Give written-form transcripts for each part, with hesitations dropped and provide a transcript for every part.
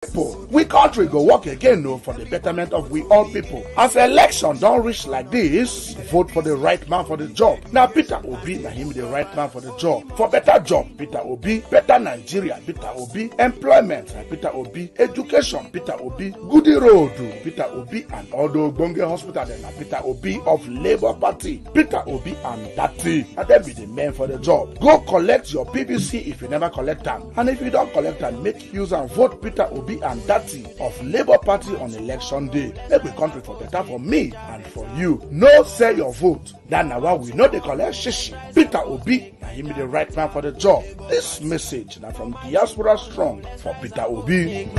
people. We country go work again no, for the betterment of we all people. As election don't reach like this, vote for the right man for the job. Now Peter Obi, na him the right man for the job. For better job, Peter Obi. Better Nigeria, Peter Obi. Employment, Peter Obi. Education, Peter Obi. Goody road, Peter Obi. And all the Bonge hospital, then Peter Obi of Labour Party. Peter Obi and Dati. And then be the man for the job. Go collect your PVC if you never collect them. And if you don't collect them, make use and vote Peter Obi and Dati of Labour Party on election day. Make we country for better for me and for you. No sell your vote. That now why we know they collect shishi. Peter Obi, na him be the right man for the job. This message now from Diaspora Strong for Peter Obi.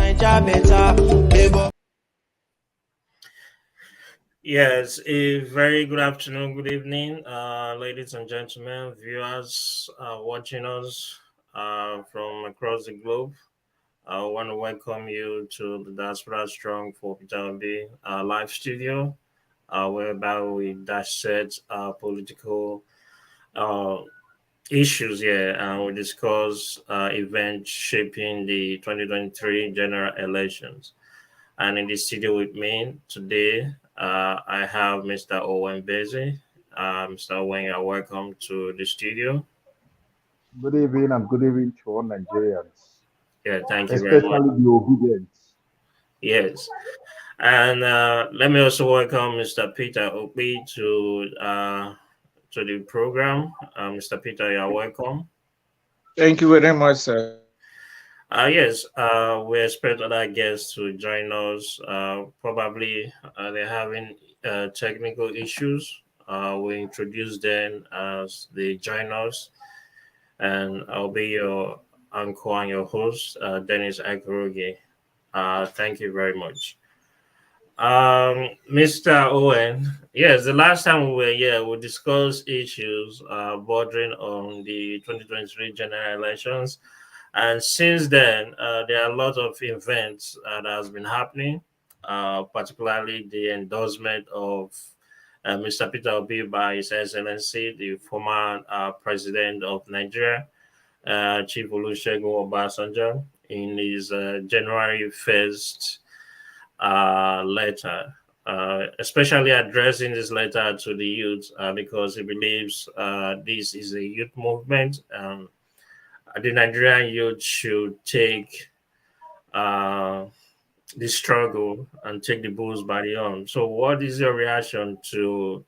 Yes, a very good afternoon, good evening, ladies and gentlemen, viewers watching us from across the globe. I want to welcome you to the Diaspora Strong for Peter Obi live studio, whereby we dissect political issues here and we discuss events shaping the 2023 general elections. And in the studio with me today, I have Mr. Owen Beze. Mr. Owen, you're welcome to the studio. Good evening and good evening to all Nigerians. Yeah, thank you very much. Especially the obedience. Yes. And let me also welcome Mr. Peter Obi to the program. Mr. Peter, you're welcome. Thank you very much, sir. Yes, we expect other guests to join us. Probably they're having technical issues. We introduce them as they join us. And I'll be your uncle and your host, Dennis Akoroge. Thank you very much. Mr. Owen, yes, the last time we were here, we discussed issues bordering on the 2023 general elections. And since then, there are a lot of events that has been happening, particularly the endorsement of Mr. Peter Obi by His Excellency, the former president of Nigeria, Chief Olusegun Obasanjo, in his January 1st letter, especially addressing this letter to the youth because he believes this is a youth movement. The Nigerian youth should take the struggle and take the bulls by the horn. So what is your reaction to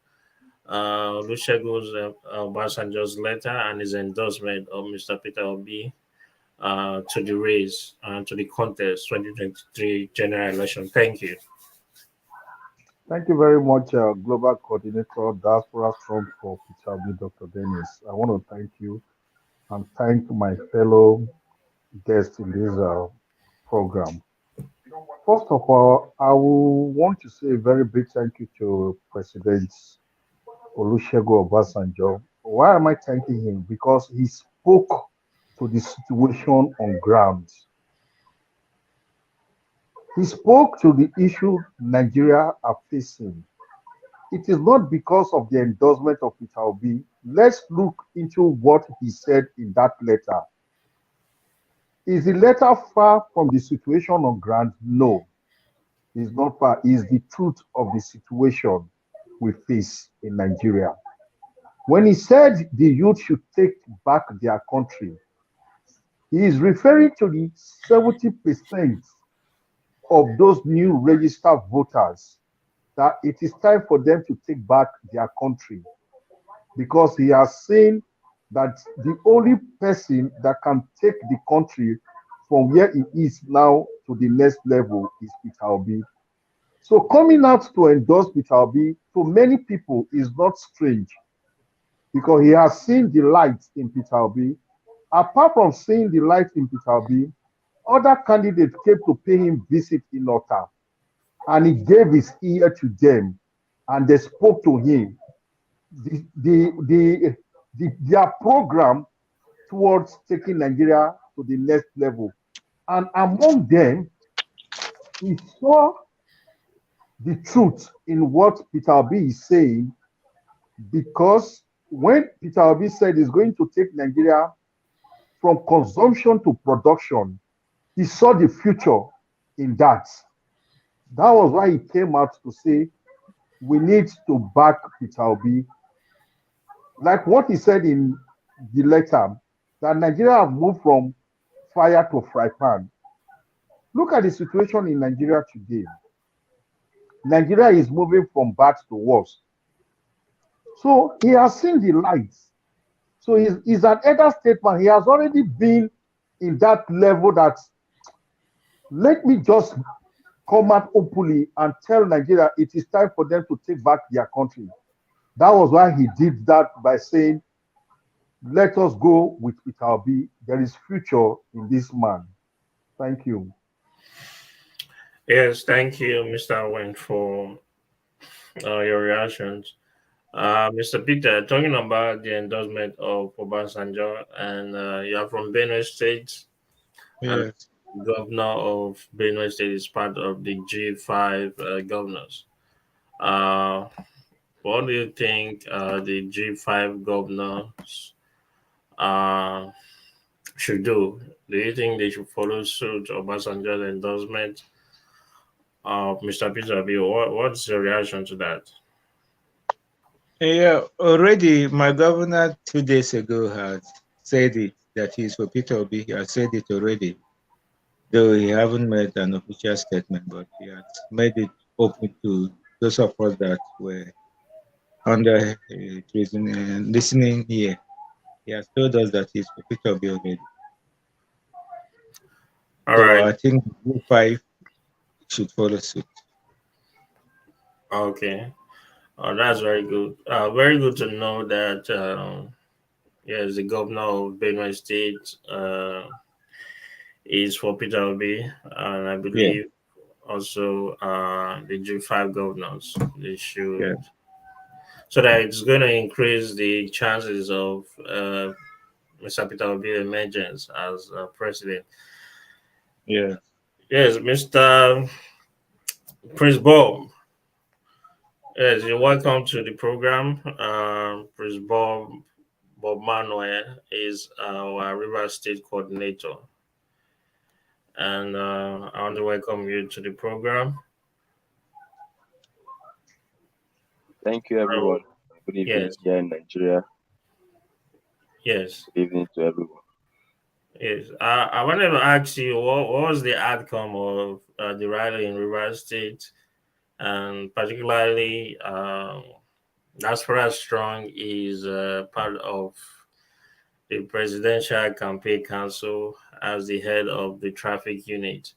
Olusegun Obasanjo's letter and his endorsement of Mr. Peter Obi to the race, to the contest 2023 general election? Thank you. Thank you very much, Global Coordinator, Diaspora Strong for Peter Obi, Dr. Dennis. I want to thank you and thank my fellow guests in this program. First of all, I will want to say a very big thank you to President Olusegun Obasanjo. Why am I thanking him? Because he spoke to the situation on ground. He spoke to the issue Nigeria are facing. It is not because of the endorsement of Peter Obi. Let's look into what he said in that letter. Is the letter far from the situation on ground? No, it's not far. It's the truth of the situation we face in Nigeria. When he said the youth should take back their country, he is referring to the 70% of those new registered voters that it is time for them to take back their country, because he has seen that the only person that can take the country from where it is now to the next level is Peter Obi. So coming out to endorse Peter Obi to many people is not strange, because he has seen the light in Peter Obi. Apart from seeing the light in Peter Obi, other candidates came to pay him visit in Ota, and he gave his ear to them, and they spoke to him. Their program towards taking Nigeria to the next level. And among them, he saw the truth in what Peter Obi is saying, because when Peter Obi said he's going to take Nigeria from consumption to production, he saw the future in that. That was why he came out to say we need to back Peter Obi. Like what he said in the letter, that Nigeria have moved from fire to fry pan. Look at the situation in Nigeria today. Nigeria is moving from bad to worse. So he has seen the lights. So he's an elder statesman. He has already been in that level that let me just come out openly and tell Nigeria it is time for them to take back their country. That was why he did that by saying, let us go with Peter Obi. There is future in this man. Thank you. Yes, thank you, Mr. Wen, for your reactions. Mr. Peter, talking about the endorsement of Obasanjo, and you are from Benue State, and Yes. governor of Benue State is part of the G5 governors. Uh, what do you think the G5 governors uh, should do? Do you think they should follow suit Obasanjo's endorsement of Mr. Peter Obi? What's your reaction to that? Yeah, already my governor 2 days ago had said it that he's for Peter Obi. He has said it already, though he haven't made an official statement, but he has made it open to those of us that were under listening here. He has told us that he's for Peter Obi already. All So right. I think G5 should follow suit. Okay. That's very good. Very good to know that. Yes, the governor of Benue State is for Peter Obi, and I Yeah, believe also the G5 governors they yeah, should, so that it's going to increase the chances of Mr. Peter Obi emergence as president. yeah. Yes, Mr. Prince Bob. Yes, you're welcome to the program. Prince Bob Manuel is our River State coordinator, and I want to welcome you to the program. Thank you, Oh, everyone. Good evening yes, here in Nigeria. yes, Good evening to everyone. yes. I wanted to ask you what was the outcome of the rally in River State, and particularly Diaspora Strong is part of the Presidential Campaign Council as the head of the traffic unit.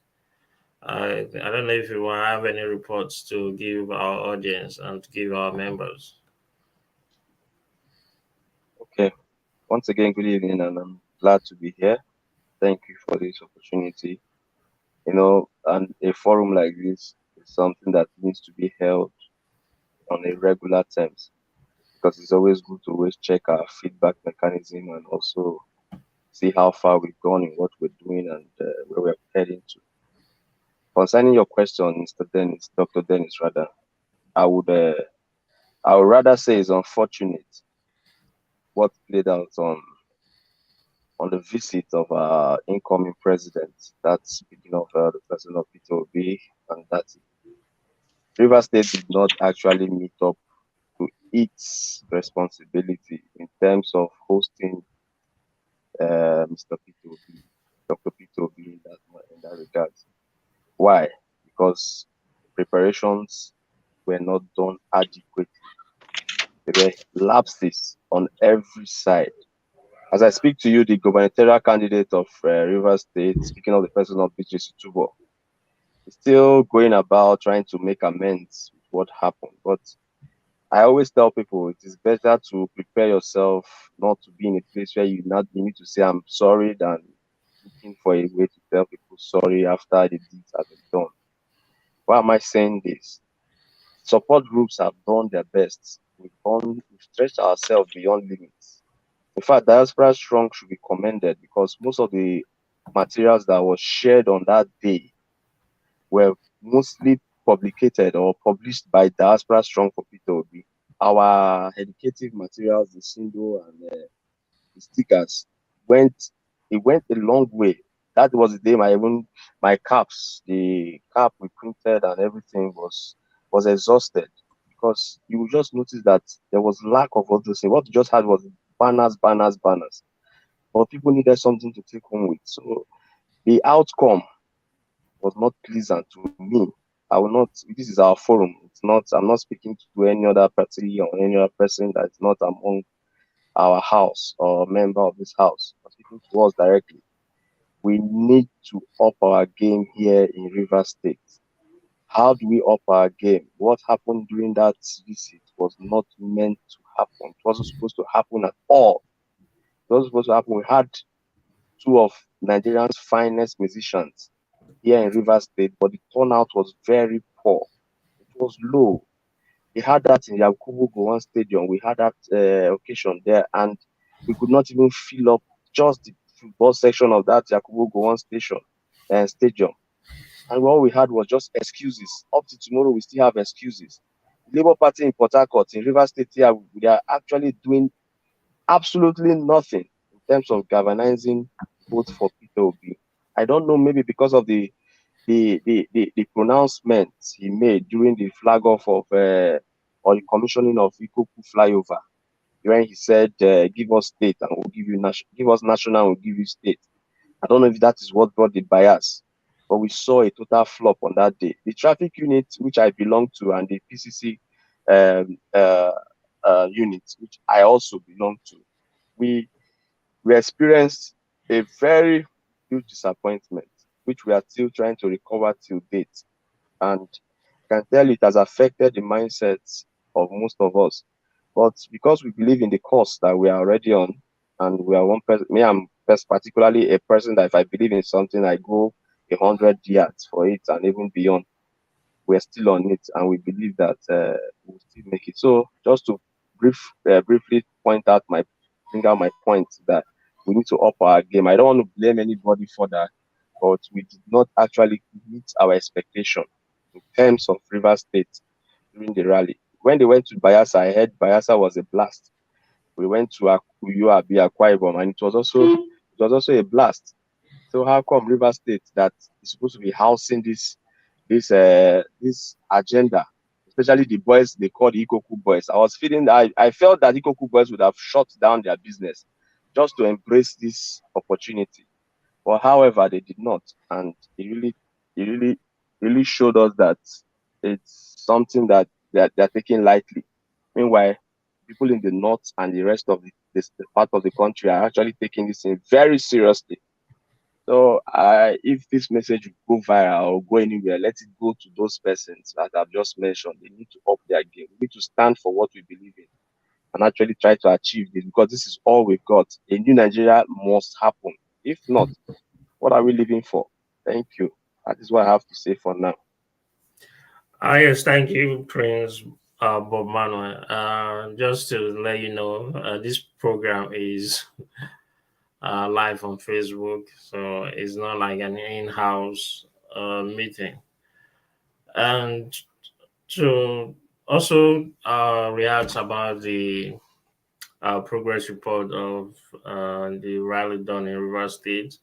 I don't know if you want to have any reports to give our audience and to give our members. Okay. Once again, good evening, and I'm glad to be here. Thank you for this opportunity. And a forum like this is something that needs to be held on a regular terms because it's always good to always check our feedback mechanism and also see how far we've gone in what we're doing and where we're heading to. Concerning your question, Mr. Dennis, Dr. Dennis, rather, I would uh, I would rather say it's unfortunate what played out on the visit of our incoming president. That's speaking of the president of Peter Obi, and that River State did not actually meet up to its responsibility in terms of hosting Mr. Peter Obi, Dr. Peter Obi in that regard. Why? Because preparations were not done adequately. There were lapses on every side. As I speak to you, the gubernatorial candidate of Rivers State, speaking of the person of BJC Tubo, is still going about trying to make amends with what happened. But I always tell people it is better to prepare yourself not to be in a place where you need to say I'm sorry than looking for a way to tell people sorry after the deeds have been done. Why am I saying this? Support groups have done their best. We've stretched ourselves beyond limits. In fact, Diaspora Strong should be commended because most of the materials that was shared on that day were mostly publicated or published by Diaspora Strong for Peter Obi. Our educative materials, the symbol and the stickers, went a long way That was the day my caps, the cap we printed and everything was exhausted, because you just notice that there was lack of all those things. What you just had was banners, banners, banners. But people needed something to take home with. So the outcome was not pleasant to me. I will not, this is our forum. It's not, I'm not speaking to any other party or any other person that is not among our house or member of this house. I'm speaking to us directly. We need to up our game here in Rivers State. How do we up our game? What happened during that visit was not meant to happen. It wasn't supposed to happen at all. It wasn't supposed to happen. We had two of Nigeria's finest musicians here in Rivers State, but the turnout was very poor. It was low. We had that in Yakubu Gowon Stadium. We had that occasion there, and we could not even fill up just the football section of that Yakubu Gowon stadium. And all we had was just excuses. Up to tomorrow, we still have excuses. The Labour Party in Port Harcourt, in Rivers State here, they are actually doing absolutely nothing in terms of galvanizing vote for Peter Obi. I don't know, maybe because of the pronouncement he made during the flag off of or the commissioning of Ikoku flyover, when he said, "Give us state and we'll give you give us national and we'll give you state." I don't know if that is what brought the bias, but we saw a total flop on that day. The traffic unit, which I belong to, and the PCC unit, which I also belong to, we experienced a very huge disappointment, which we are still trying to recover till date. And I can tell it has affected the mindsets of most of us. But because we believe in the course that we are already on, and we are one person, me, I'm particularly a person that if I believe in something, I go 100 yards for it and even beyond. We're still on it, and we believe that we'll still make it. So just to briefly bring out my point that we need to up our game. I don't want to blame anybody for that, but we did not actually meet our expectation in terms of Rivers State during the rally. When they went to Bayelsa, I heard Bayelsa was a blast. We went to UAB, Akwa Ibom, and it was also a blast. So how come Rivers State, that is supposed to be housing this agenda, especially the boys they call the Ikoku boys? I felt that Ikoku boys would have shut down their business just to embrace this opportunity. But however, they did not, and it really showed us that it's something that they're taking lightly. Meanwhile, people in the north and the rest of the part of the country are actually taking this thing very seriously. So if this message will go viral or go anywhere, let it go to those persons that I've just mentioned. They need to up their game. We need to stand for what we believe in and actually try to achieve this, because this is all we've got. A new Nigeria must happen. If not, what are we living for? Thank you. That is what I have to say for now. Yes, thank you, Prince Bob Manuel. Just to let you know, this program is live on Facebook, so it's not like an in-house meeting. And to also react about the progress report of the rally done in Rivers State,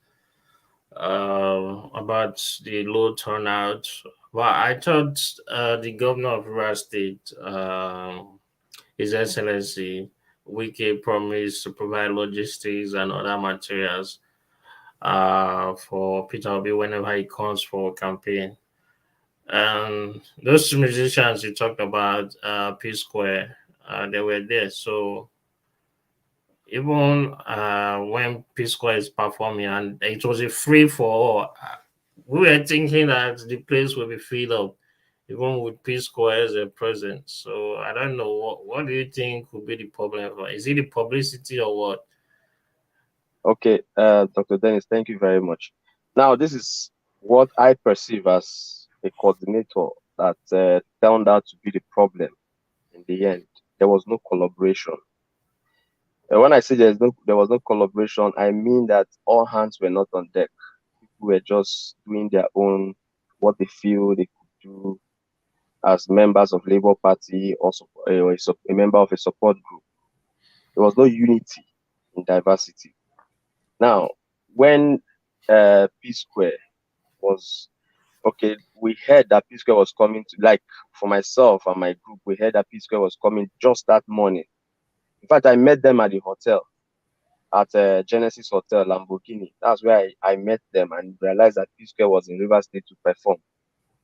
about the low turnout. Well, I thought the governor of Rivers State, His Excellency Wike, promised to provide logistics and other materials for Peter Obi whenever he comes for campaign. And those two musicians you talked about, P Square, they were there. So even when P Square is performing, and it was a free for all, we were thinking that the place will be filled up, even with P Square as a present. So I don't know, what do you think could be the problem? Is it the publicity or what? Okay, Dr. Dennis, thank you very much. Now, this is what I perceive as a coordinator that turned out to be the problem in the end. There was no collaboration. When I say there was no collaboration, I mean that all hands were not on deck. People were just doing their own, what they feel they could do as members of Labour Party or a member of a support group. There was no unity in diversity. Now, when P Square was okay. We heard that P Square was coming to, like, for myself and my group, we heard that P Square was coming just that morning. In fact, I met them at the hotel, at Genesis Hotel, Lamborghini. That's where I met them and realized that P Square was in River State to perform.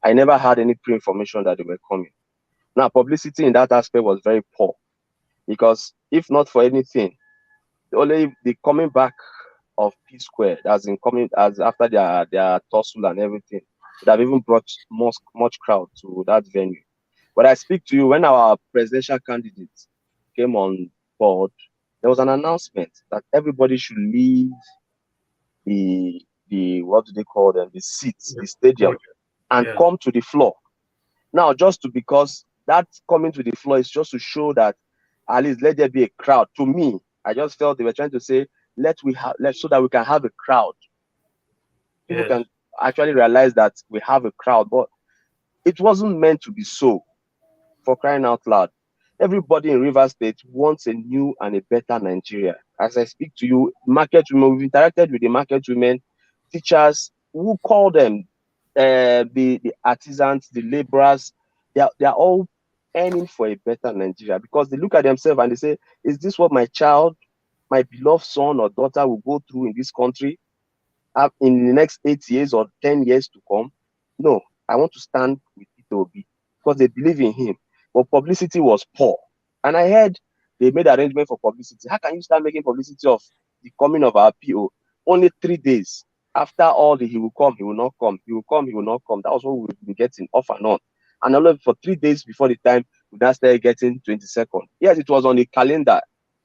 I never had any pre-information that they were coming. Now, publicity in that aspect was very poor because if not for anything, only the coming back of P Square, as in coming as after their tussle and everything, would have even brought much crowd to that venue. But I speak to you when our presidential candidate came on board, there was an announcement that everybody should leave the what do they call them, the seats, the stadium, and Yeah. come to the floor. Now, just to because that coming to the floor is just to show that at least let there be a crowd. To me, I just felt they were trying to say let so that we can have a crowd. People Yes. can actually realize that we have a crowd, but it wasn't meant to be so. For crying out loud, everybody in River State wants a new and a better Nigeria. As I speak to you, market women, we've interacted with the market women, teachers who call them the artisans, the laborers. They are all aiming for a better Nigeria because they look at themselves and they say, "Is this what my child, my beloved son or daughter will go through in this country in the next 8 years or 10 years to come?" No, I want to stand with Peter Obi because they believe in him. But publicity was poor. And I heard they made arrangement for publicity. How can you start making publicity of the coming of our PO only 3 days after all the he will come, he will not come, he will come, he will not come? That was what we've been getting off and on. And all of for 3 days before the time, we now started getting 22nd. Yes, it was on the calendar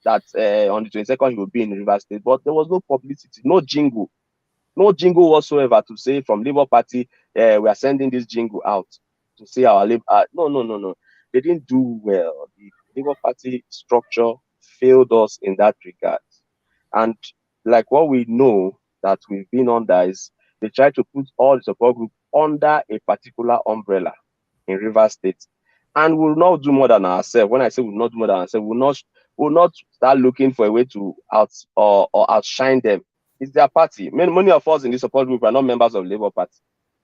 that on the 22nd he will be in River State, but there was no publicity, no jingle whatsoever to say from Labour Party, we are sending this jingle out to say our Labour. No, no, no, no. They didn't do well. The Labour Party structure failed us in that regard. And like what we know that we've been under is they try to put all the support group under a particular umbrella in River State. And we'll not do more than ourselves. When I say we'll not do more than ourselves, we'll not start looking for a way to or outshine them. It's their party. Many of us in this support group are not members of Labour Party.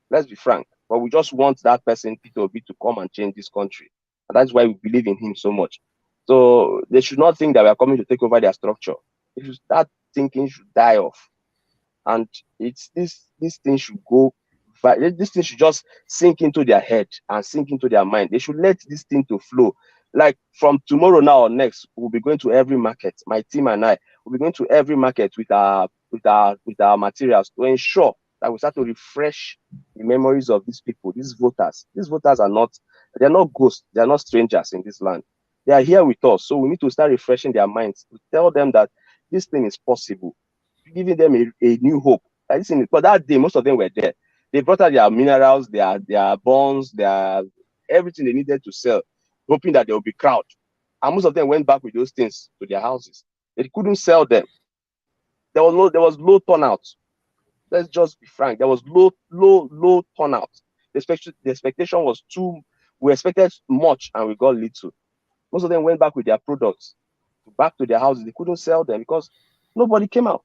Let's be frank. But we just want that person, Peter Obi, to come and change this country. And that's why we believe in him so much. So they should not think that we are coming to take over their structure. They should start thinking should die off. And it's this thing should go this thing should just sink into their head and sink into their mind. They should let this thing to flow. Like from tomorrow now or next, we'll be going to every market. My team and I will be going to every market with our materials to ensure that we start to refresh the memories of these people, these voters. These voters they're not ghosts, they're not strangers in this land. They are here with us. So we need to start refreshing their minds to tell them that this thing is possible, giving them a new hope. But that day, most of them were there. They brought out their minerals, their bonds, their everything they needed to sell, hoping that there will be crowd. And most of them went back with those things to their houses. They couldn't sell them. There was low turnout. Let's just be frank. There was low turnout. The expectation was too. We expected much and we got little. Most of them went back with their products back to their houses. They couldn't sell them because nobody came out.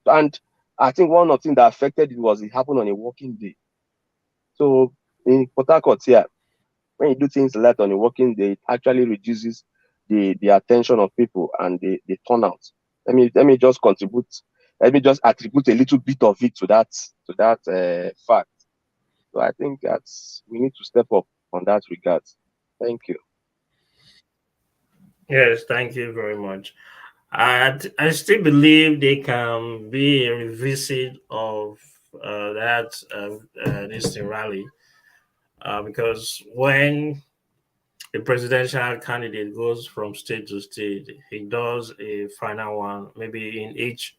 And I think one of the things that affected it was it happened on a working day. So in Port Harcourt here, when you do things like that on a working day, it actually reduces the attention of people and the turnout. Let me just contribute. Let me just attribute a little bit of it to that fact. So I think we need to step up on that regard. Thank you. Yes, thank you very much. I still believe they can be a revisit of that this rally because when a presidential candidate goes from state to state, he does a final one, maybe in each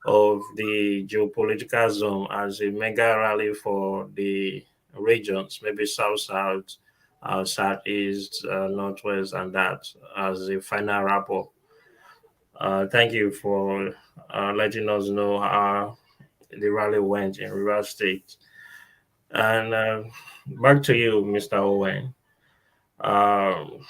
of the geopolitical zone as a mega rally for the regions, maybe south, south, southeast, northwest, and that as a final wrap up. Thank you for letting us know how the rally went in River State. And back to you, Mr. Owen. Um,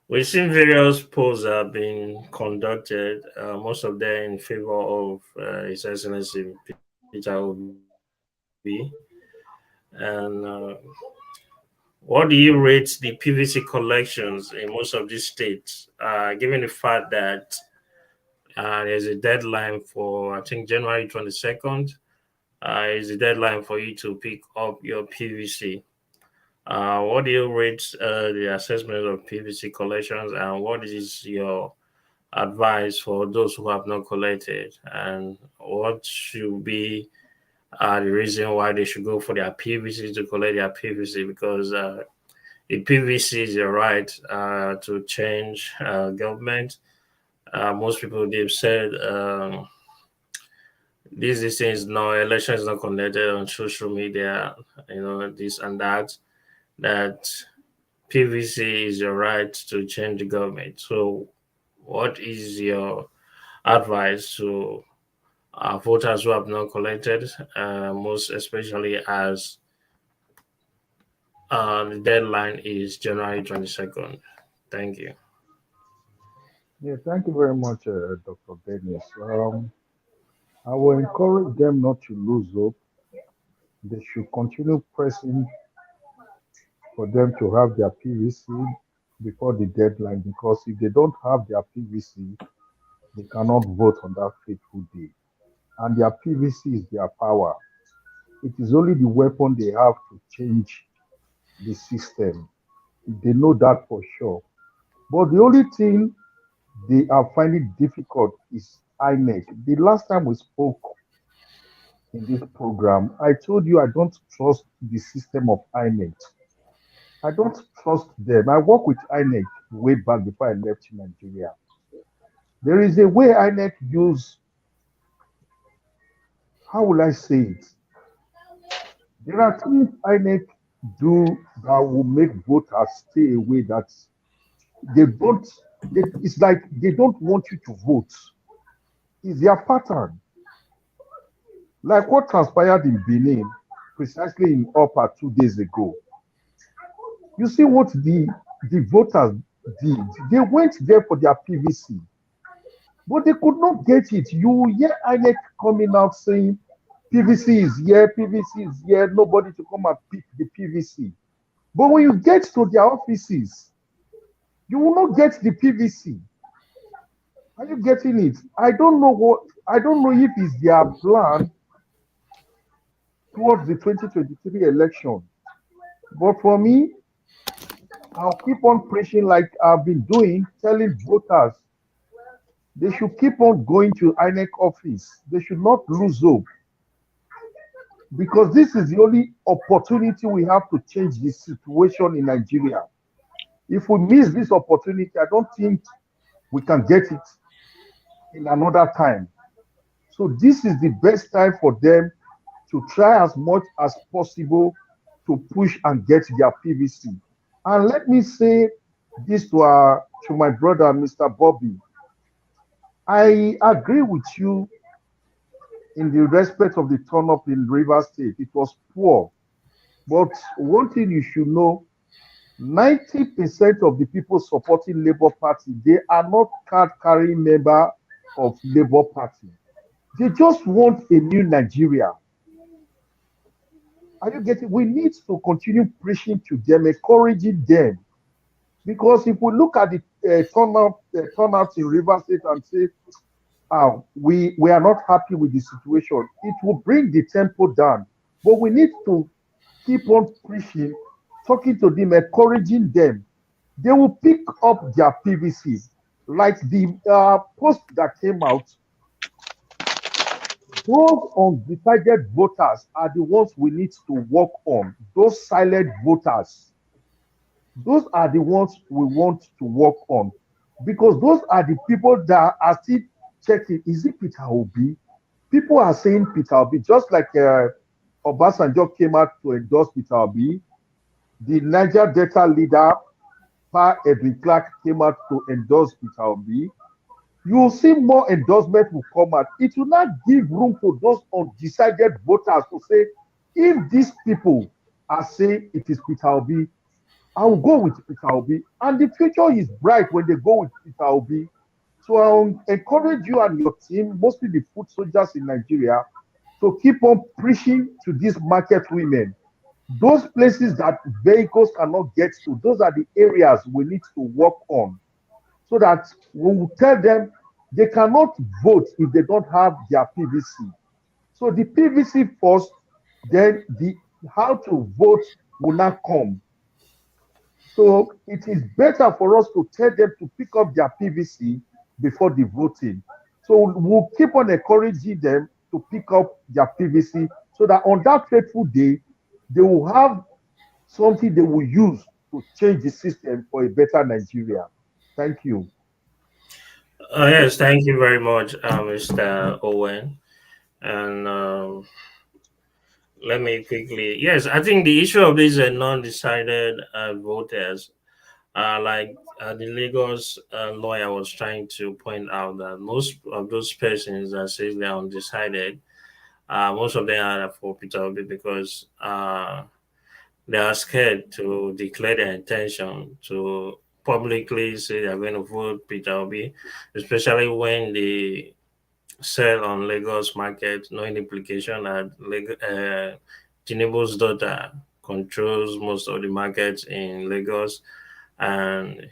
we've seen various polls have been conducted, most of them in favor of His Excellency Peter Obi. And what do you rate the PVC collections in most of these states, given the fact that there's a deadline for, I think, January 22nd is the deadline for you to pick up your PVC? What do you rate the assessment of PVC collections, and what is your advice for those who have not collected, and what should be the reason why they should go for their PVC to collect their PVC? Because the PVC is your right to change government. Most people, they've said this thing is no election is not conducted on social media, this and that. That PVC is your right to change the government. So, what is your advice to voters who have not collected, most especially as the deadline is January 22nd? Thank you. Yeah, thank you very much, Dr. Dennis. I will encourage them not to lose hope. They should continue pressing for them to have their PVC before the deadline, because if they don't have their PVC, they cannot vote on that fateful day. And their PVC is their power. It is only the weapon they have to change the system. They know that for sure. But the only thing they are finding difficult is INEC. The last time we spoke in this program, I told you I don't trust the system of INEC. I don't trust them. I work with INEC way back before I left Nigeria. There is a way INEC use, how will I say it? There are things INEC do that will make voters stay away, that they don't, it's like they don't want you to vote. It's their pattern. Like what transpired in Benin, precisely in Upper 2 days ago. You see what the voters did. They went there for their PVC, but they could not get it. You hear INEC coming out saying PVC is here, PVC is here, nobody to come and pick the PVC. But when you get to their offices, you will not get the PVC. Are you getting it? I don't know if it's their plan towards the 2023 election. But for me, I'll keep on preaching like I've been doing, telling voters they should keep on going to INEC office. They should not lose hope, because this is the only opportunity we have to change the situation in Nigeria. If we miss this opportunity, I don't think we can get it in another time. So this is the best time for them to try as much as possible to push and get their PVC. And let me say this to my brother, Mr. Bobby. I agree with you in the respect of the turn-up in Rivers State. It was poor. But one thing you should know, 90% of the people supporting Labour Party, they are not card-carrying member of Labour Party. They just want a new Nigeria. Are you getting? We need to continue preaching to them, encouraging them. Because if we look at the turnout in Rivers State and say, we are not happy with the situation, it will bring the tempo down. But we need to keep on preaching, talking to them, encouraging them. They will pick up their PVC. Like the post that came out, those undecided voters are the ones we need to work on. Those silent voters, those are the ones we want to work on, because those are the people that are still checking, is it Peter Obi? People are saying Peter Obi, just like Obasanjo came out to endorse Peter Obi. The Niger Delta leader, Pa Edwin Clark, came out to endorse Peter Obi. You will see more endorsement will come out. It will not give room for those undecided voters to say, if these people are saying it is Peter Obi, I will go with Peter Obi. And the future is bright when they go with Peter Obi. So I will encourage you and your team, mostly the foot soldiers in Nigeria, to keep on preaching to these market women. Those places that vehicles cannot get to, those are the areas we need to work on so that we will tell them they cannot vote if they don't have their PVC. So the PVC first, then the how to vote will not come. So it is better for us to tell them to pick up their PVC before the voting. So we'll keep on encouraging them to pick up their PVC so that on that fateful day, they will have something they will use to change the system for a better Nigeria. Thank you. Yes, thank you very much, Mr. Owen. And let me quickly, yes, I think the issue of these non-decided voters, like the Lagos lawyer was trying to point out that most of those persons that say they're undecided, most of them are for Peter Obi because they are scared to declare their intention to publicly say they're going to vote Peter Obi, especially when they sell on Lagos market, knowing the implication that Tinubu's daughter controls most of the markets in Lagos, and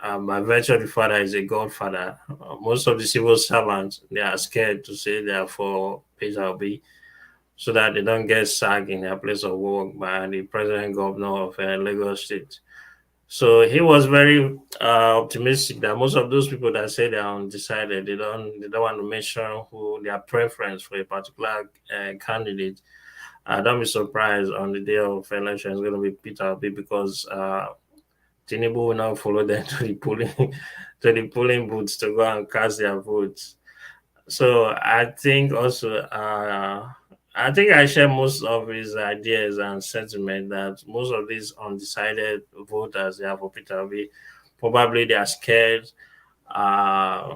by virtue of the father is a godfather. Most of the civil servants they are scared to say they are for Peter Obi so that they don't get sacked in their place of work by the president governor of Lagos State. So he was very optimistic that most of those people that say they are undecided, they don't want to mention who their preference for a particular candidate. Don't be surprised on the day of election is going to be Peter Obi because Tinubu will now follow them to the polling to the polling booths to go and cast their votes. So I think I share most of his ideas and sentiment that most of these undecided voters they have for Peter Obi probably they are scared uh,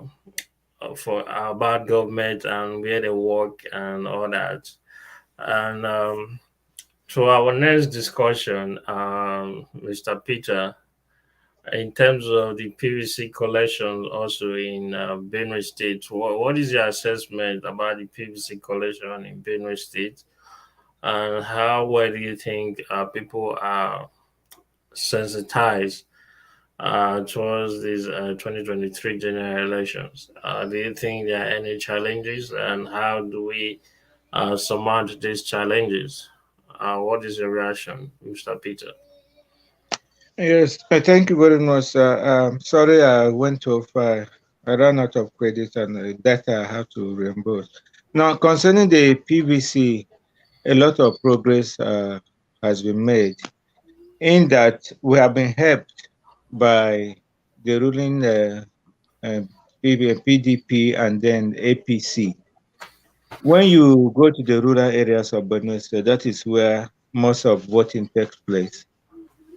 for about government and where they work and all that. And to our next discussion, Mr. Peter, in terms of the PVC collection also in Benue State, what is your assessment about the PVC collection in Benue State? And how well do you think people are sensitized towards these 2023 general elections? Do you think there are any challenges, and how do we surmount these challenges? What is your reaction, Mr. Peter? Yes, thank you very much. Sorry, I went off. I ran out of credit and data I have to reimburse. Now, concerning the PVC, a lot of progress has been made in that we have been helped by the ruling uh, PDP and then APC. When you go to the rural areas of Benue State, that is where most of voting takes place.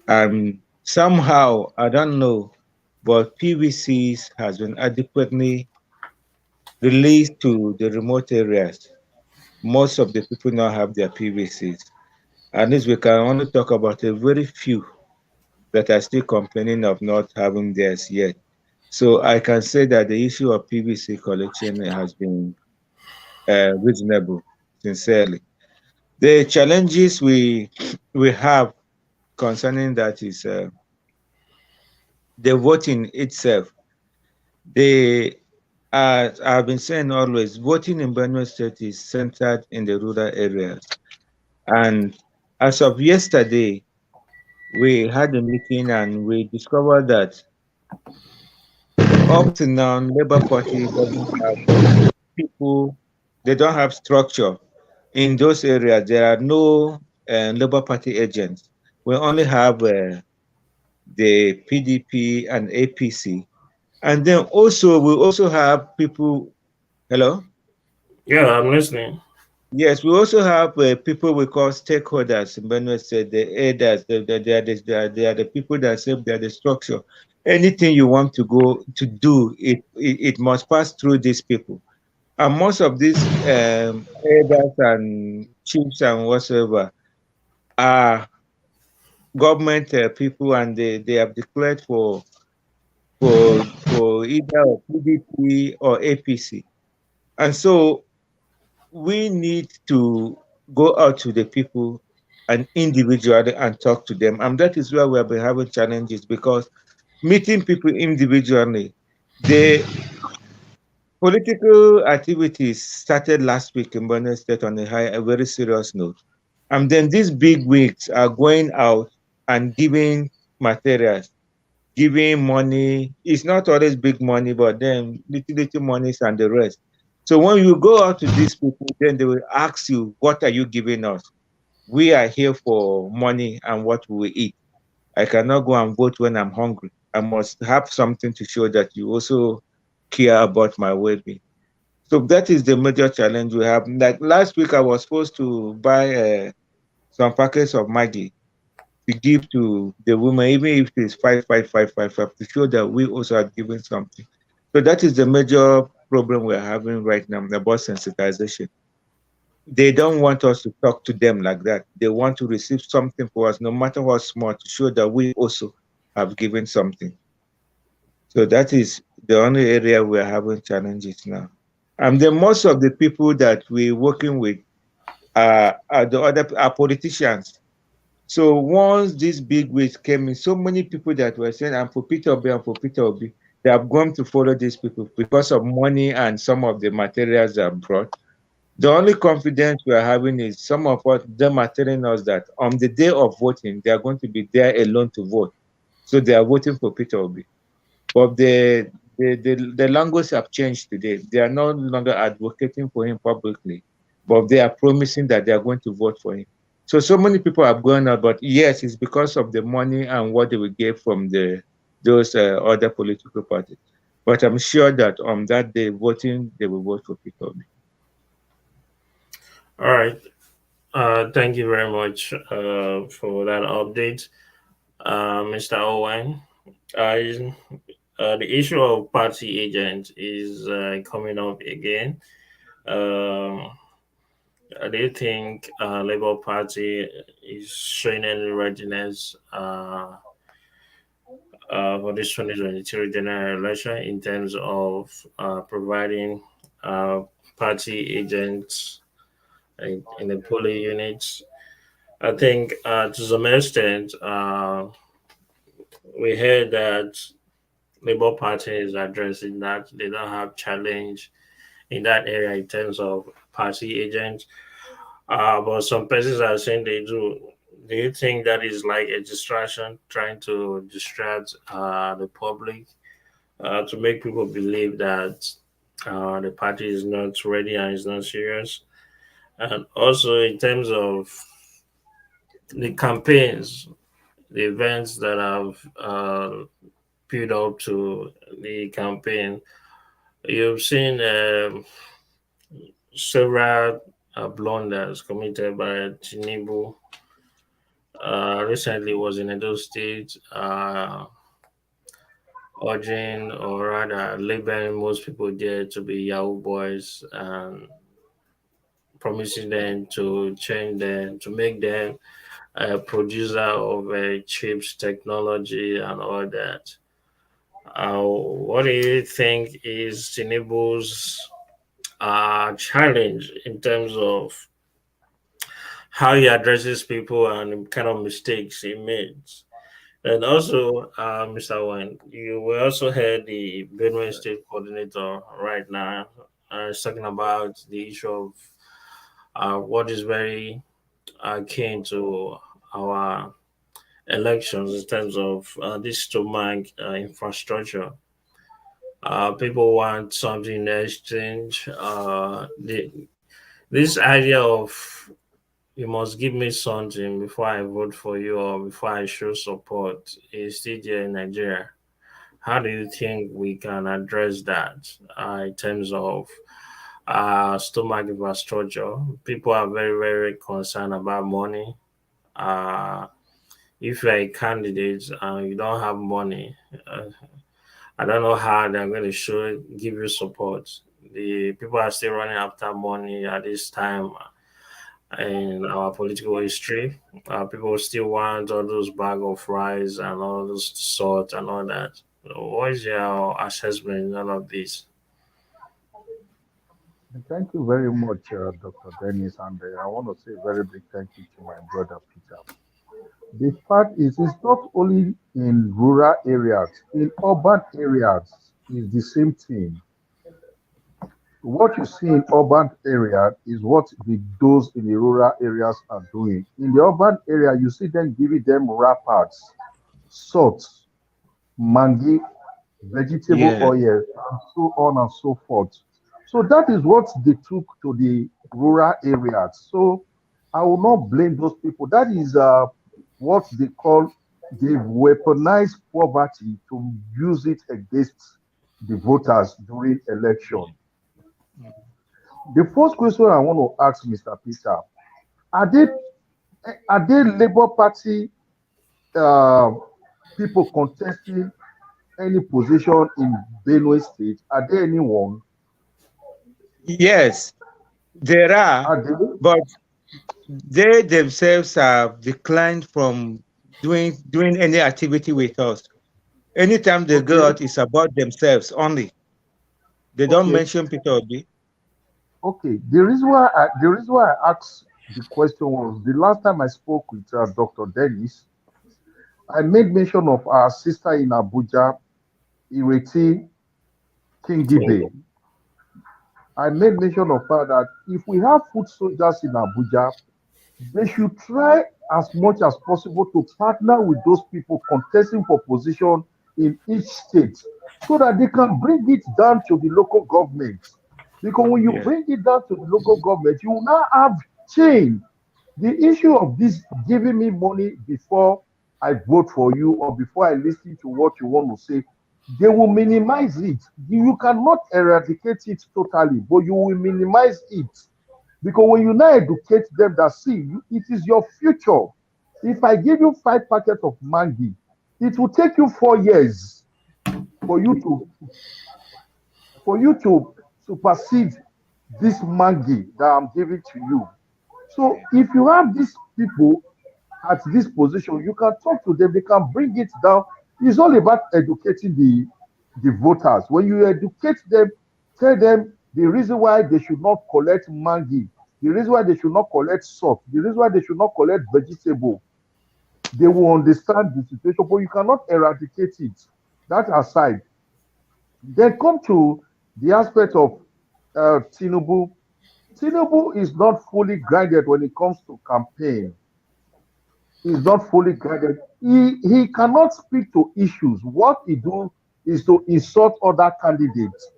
And somehow, I don't know, but PVCs has been adequately released to the remote areas. Most of the people now have their PVCs. At least we can only talk about a very few that are still complaining of not having theirs yet. So I can say that the issue of PVC collection has been reasonable, sincerely. The challenges we have concerning that is the voting itself. They, as I've been saying always, voting in Benue State is centered in the rural areas. And as of yesterday, we had a meeting and we discovered that up to now, Labour Party doesn't have people, they don't have structure in those areas. There are no Labour Party agents. We only have the PDP and APC. And then also, we also have people, hello? Yeah, I'm listening. Yes, we also have people we call stakeholders in Benue State, the aiders, they are the people that say they are the structure. Anything you want to go to do, it must pass through these people. And most of these aiders and chiefs and whatsoever are government people, and they have declared for either PDP or APC. And so we need to go out to the people and individually and talk to them. And that is where we have been having challenges because meeting people individually, the political activities started last week in Borno State on a very serious note. And then these big wigs are going out and giving materials, giving money. It's not always big money, but then little monies and the rest. So when you go out to these people, then they will ask you, what are you giving us? We are here for money and what we will eat. I cannot go and vote when I'm hungry. I must have something to show that you also care about my well-being. So that is the major challenge we have. Like last week, I was supposed to buy some packets of Maggie to give to the woman, even if it is 5, 5, 5, 5, 5, to show that we also are giving something. So that is the major problem we're having right now about sensitization. They don't want us to talk to them like that. They want to receive something for us, no matter how small, to show that we also have given something. So that is the only area we're having challenges now. And then most of the people that we're working with are the other are politicians. So once this big wave came in, so many people that were saying, I'm for Peter Obi, I'm for Peter Obi, they have gone to follow these people because of money and some of the materials they have brought. The only confidence we are having is some of them are telling us that on the day of voting, they are going to be there alone to vote. So they are voting for Peter Obi. But the language have changed today. They are no longer advocating for him publicly, but they are promising that they are going to vote for him. So many people have gone out, but yes, it's because of the money and what they will get from those other political parties. But I'm sure that on that day voting, they will vote for Peter Obi. All right. Thank you very much for that update, Mr. Owen. Uh, the issue of party agent is coming up again. Um, do you think Labour Party is showing any readiness for this 2023 general election in terms of providing uh, party agents in the polling units? I think to some extent, we heard that Labour Party is addressing that they don't have challenge in that area in terms of party agents. But some persons are saying they do. Do you think that is like a distraction, trying to distract the public to make people believe that the party is not ready and is not serious? And also, in terms of the campaigns, the events that have built up to the campaign, you've seen several blunders committed by Tinubu. Recently was in Edo State, urging or rather labeling most people there to be Yahoo boys and promising them to change them, to make them a producer of chips technology and all that. What do you think is Tinubu's challenge in terms of how he addresses people and the kind of mistakes he makes? And also, Mr. Wayne, you will also heard the Benue State coordinator right now is talking about the issue of what is very keen to our elections in terms of this stomach infrastructure. People want something in exchange. This idea of you must give me something before I vote for you or before I show support is still there in Nigeria. How do you think we can address that in terms of stomach infrastructure? People are very, very concerned about money. Uh, if you're a candidate and you don't have money, uh, I don't know how they're going to give you support. The people are still running after money at this time in our political history. People still want all those bag of rice and all those salt and all that. So what is your assessment in all of this? Thank you very much, Dr. Dennis, and I want to say a very big thank you to my brother Peter. The fact is, it's not only in rural areas, in urban areas, is the same thing. What you see in urban area is what those in the rural areas are doing. In the urban area, you see them giving them wrappers, salt, mangi, vegetable Yeah. oil, and so on and so forth. So that is what they took to the rural areas. So I will not blame those people. That is what they call they weaponize poverty to use it against the voters during election. The first question I want to ask Mr. Peter: Are they are they Labour Party uh, people contesting any position in Benue State? Are there anyone? Yes, there are, Are they? but they themselves have declined from doing any activity with us. Anytime they Okay, go out, it's about themselves only. They don't okay, mention Peter Obi. okay. The reason why I asked the question was the last time I spoke with Dr. Dennis, I made mention of our sister in Abuja, Ireti King. Kingibe. I made mention of her that if we have food soldiers in Abuja, they should try as much as possible to partner with those people contesting for position in each state so that they can bring it down to the local government. Because when you Yeah. bring it down to the local government, you will now have change. The issue of this giving me money before I vote for you or before I listen to what you want to say, they will minimize it. You cannot eradicate it totally, but you will minimize it. Because when you now educate them that see, it is your future. If I give you 5 packets of mangi, it will take you 4 years for you to supersede this mangi that I'm giving to you. So if you have these people at this position, you can talk to them, they can bring it down. It's all about educating the voters. When you educate them, tell them the reason why they should not collect mangi, the reason why they should not collect salt, the reason why they should not collect vegetable, they will understand the situation, but you cannot eradicate it. That aside, then come to the aspect of Tinubu. Tinubu is not fully grounded when it comes to campaign. He's not fully grounded. He cannot speak to issues. What he do is to insult other candidates.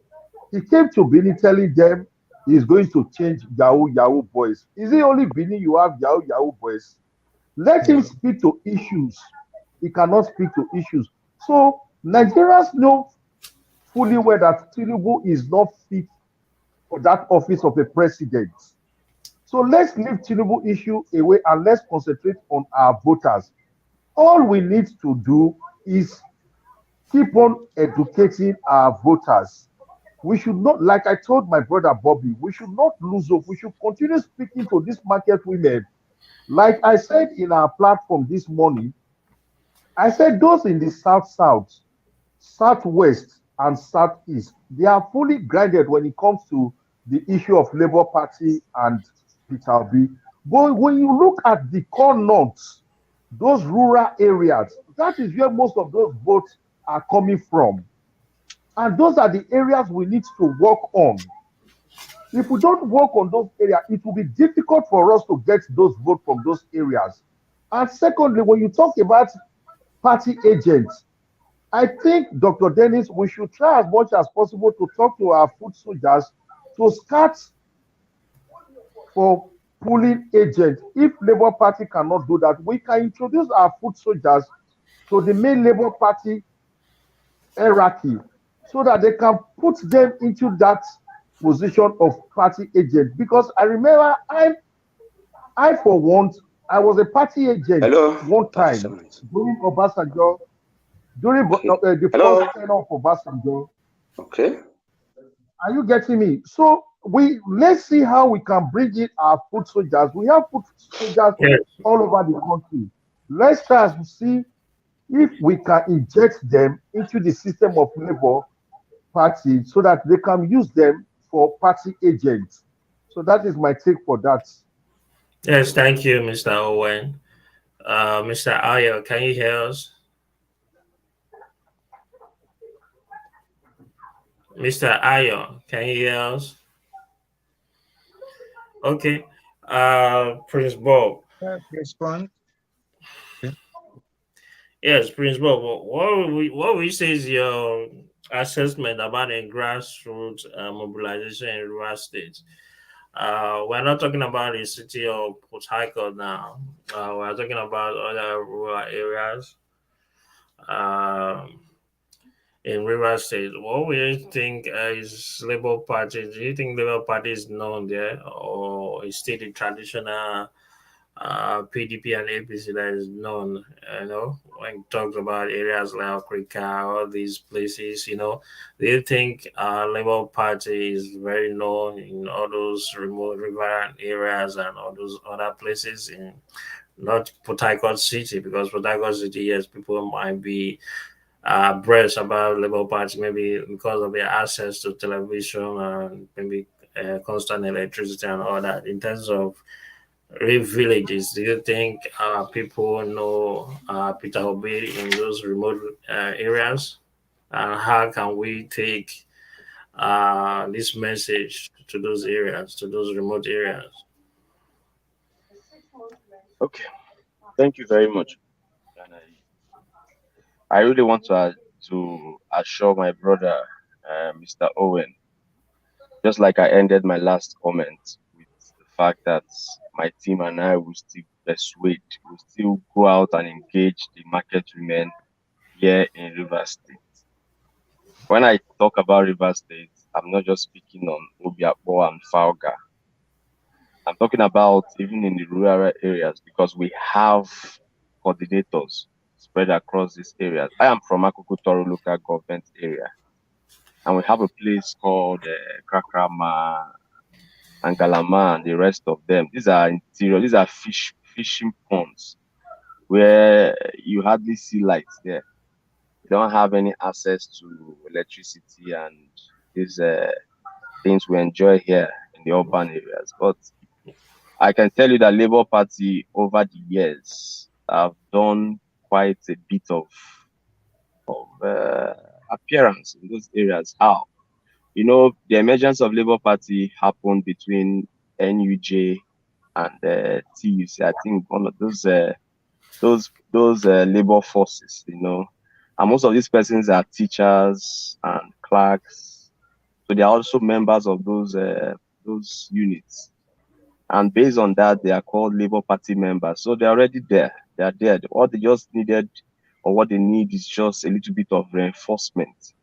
He came to Benin telling them he's going to change Yahoo Yahoo boys. Is it only Benin you have Yahoo Yahoo boys? Let him No. speak to issues. He cannot speak to issues. So Nigerians know fully well that Tinubu is not fit for that office of a president. So let's leave Tinubu issue away and let's concentrate on our voters. All we need to do is keep on educating our voters. We should not, like I told my brother Bobby, we should not lose hope. We should continue speaking to these market women. Like I said in our platform this morning, I said those in the South, Southwest, and Southeast, they are fully grounded when it comes to the issue of Labour Party and Peter Obi. But when you look at the core north, those rural areas, that is where most of those votes are coming from. And those are the areas we need to work on. If we don't work on those areas, it will be difficult for us to get those votes from those areas. And secondly, when you talk about party agents, I think, Dr. Dennis, we should try as much as possible to talk to our food soldiers to start for pooling agents. If Labour Party cannot do that, we can introduce our food soldiers to the main Labour Party hierarchy so that they can put them into that position of party agent. Because I remember I for once, I was a party agent Hello, one Party time Summit. during Obasanjo, during Okay. the Hello. first tenure of Obasanjo. Okay. Are you getting me? So let's see how we can bring in our foot soldiers. We have foot soldiers Yes. all over the country. Let's try to see if we can inject them into the system of Labour Party so that they can use them for party agents. So that is my take for that. Yes, thank you, Mr. Owen. Mr. Ayo, can you hear us? Mr. Ayo, can you hear us? Okay. Prince Bob. Respond. Okay. Yes, Prince Bob. What we say is your assessment about the grassroots mobilization in rural states. We're not talking about the city of Port Harcourt now. We're talking about other rural areas. Um, in River State. What do you think is Labour Party? Do you think Labour Party is known there, or is still the traditional PDP and APC that is known? When it talks about areas like Africa, all these places, do you think Labour Party is very known in all those remote river areas and all those other places in not Port Harcourt City? Because Port Harcourt City, yes, people might be abreast about Labour Party, maybe because of their access to television and maybe constant electricity and all that. In terms of real villages, do you think people know Peter Obi in those remote areas? And how can we take this message to those areas, to those remote areas? Okay, thank you very much. And I really want to assure my brother, Mr. Owen, just like I ended my last comment with the fact that my team and I will still persuade, will still go out and engage the market women here in River State. When I talk about River State, I'm not just speaking on Obiakpo and Falga. I'm talking about even in the rural areas because we have coordinators spread across these areas. I am from Akukutoro local government area, and we have a place called Krakrama and Galama and the rest of them. These are fishing ponds where you hardly see lights there. You don't have any access to electricity and these things we enjoy here in the urban areas. But I can tell you that Labour Party over the years have done quite a bit of appearance in those areas. How? The emergence of Labour Party happened between NUJ and TUC. I think one of those labor forces, and most of these persons are teachers and clerks, so they are also members of those units. And based on that, they are called Labour Party members. So they're already there. They are there. What they just needed, or what they need, is just a little bit of reinforcement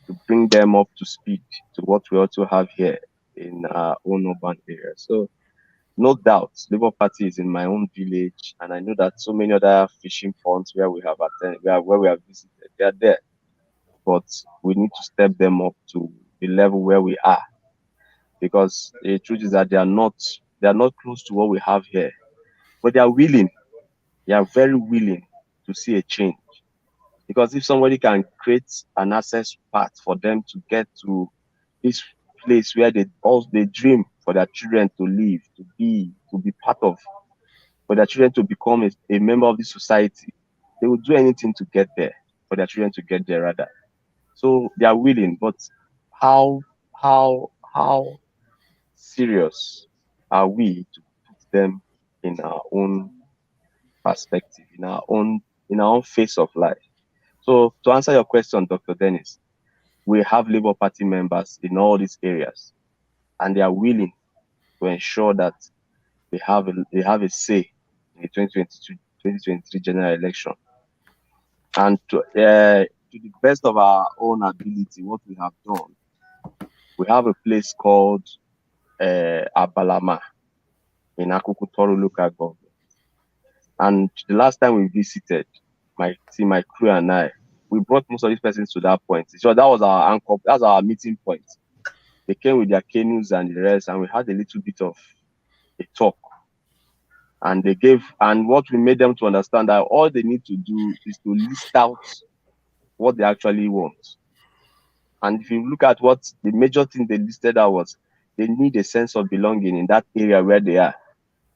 to bring them up to speed to what we also have here in our own urban area. So no doubt, Labour Party is in my own village, and I know that so many other fishing ponds where we have attended, where we have visited, they are there. But we need to step them up to the level where we are, because the truth is that they are not close to what we have here, but they are willing. They are very willing to see a change, because if somebody can create an access path for them to get to this place where they dream for their children to live, to be part of, for their children to become a member of the society, they will do anything to get there, for their children to get there rather. So they are willing, but how serious are we to put them in our own perspective, in our own face of life? So to answer your question, Dr. Dennis, we have Labour Party members in all these areas, and they are willing to ensure that they have a say in the 2023 general election. And to the best of our own ability, what we have done, we have a place called Abalama in Akukutoro local government. And the last time we visited, my team, my crew and I, we brought most of these persons to that point. So that was our anchor, that's our meeting point. They came with their canoes and the rest, and we had a little bit of a talk. And what we made them to understand that all they need to do is to list out what they actually want. And if you look at what the major thing they listed out was, they need a sense of belonging in that area where they are.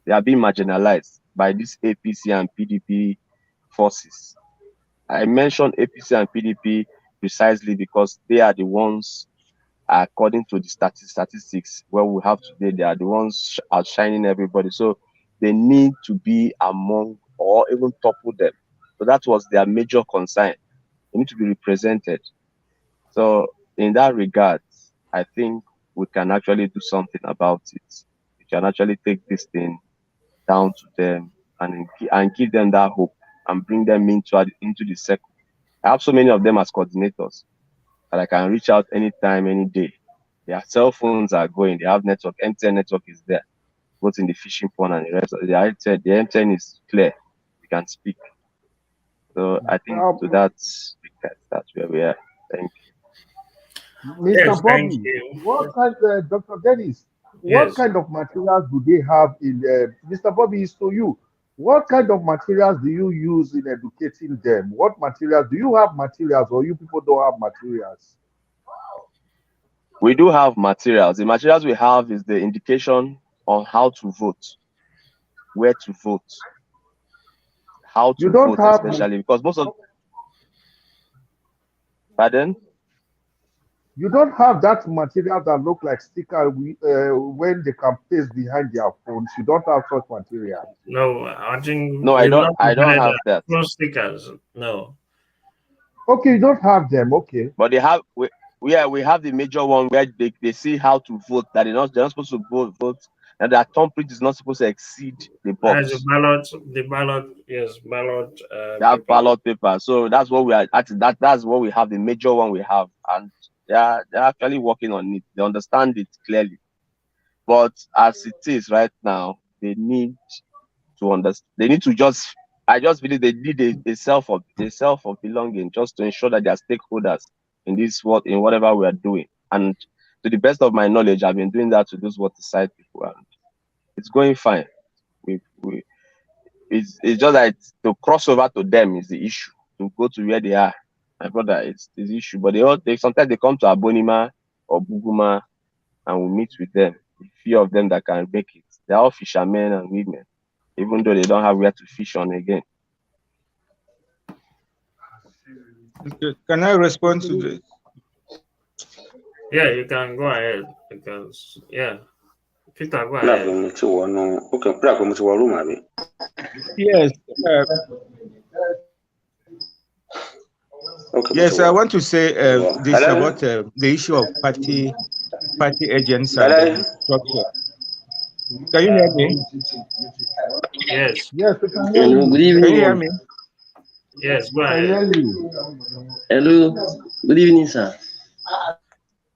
They are being marginalized by these APC and PDP forces. I mentioned APC and PDP precisely because they are the ones, according to the statistics where we have today, they are the ones outshining everybody. So they need to be among or even topple them. So that was their major concern. They need to be represented. So in that regard, I think we can actually do something about it. We can actually take this thing down to them and give them that hope and bring them into the circle. I have so many of them as coordinators that I can reach out anytime, any day. Their cell phones are going. They have network. MTN network is there, both in the fishing pond and the rest. The MTN is clear. We can speak. So I think to that's where we are. Thank you. Mr. Yes, thank Bobby, you. what kind, Dr. Dennis, what Yes. kind of materials do they have in, Mr. Bobby, is to you. What kind of materials do you use in educating them? What materials, do you have materials or you people don't have materials? We do have materials. The materials we have is the indication on how to vote, where to vote, how You to don't vote, have, especially because most of, pardon? you don't have that material that look like sticker when they can paste behind their phones. You don't have such material. No, I think No, I we've don't. not I don't provided have that. no stickers. No. Okay, you don't have them. Okay. But they have. We have the major one where they see how to vote. That they're not supposed to vote, and that thumbprint is not supposed to exceed the As a box. ballot, yes, ballot They have paper. ballot paper. So that's what we are. That's what we have. The major one we have, and they're actually working on it. They understand it clearly. But as it is right now, they need to understand. They need to just. I just believe they need a self of belonging, just to ensure that they are stakeholders in this world, in whatever we are doing. And to the best of my knowledge, I've been doing that to those what side people, and it's going fine. We it's just that to cross over to them is the issue. To go to where they are, my brother, it's the issue. But they sometimes they come to Abonima or Buguma, and we meet with them. A few of them that can make it. They're all fishermen and women, even though they don't have where to fish on again. Okay, can I respond to this? Yeah, you can go ahead because Peter, go ahead. Yes. Yes, I want to say this about the issue of party agents and structure. Can you hear me? Yes. Yes, we can hear Hello, you. good Can you hear evening. me? Yes, go We can ahead. hear you. Hello, good evening, sir.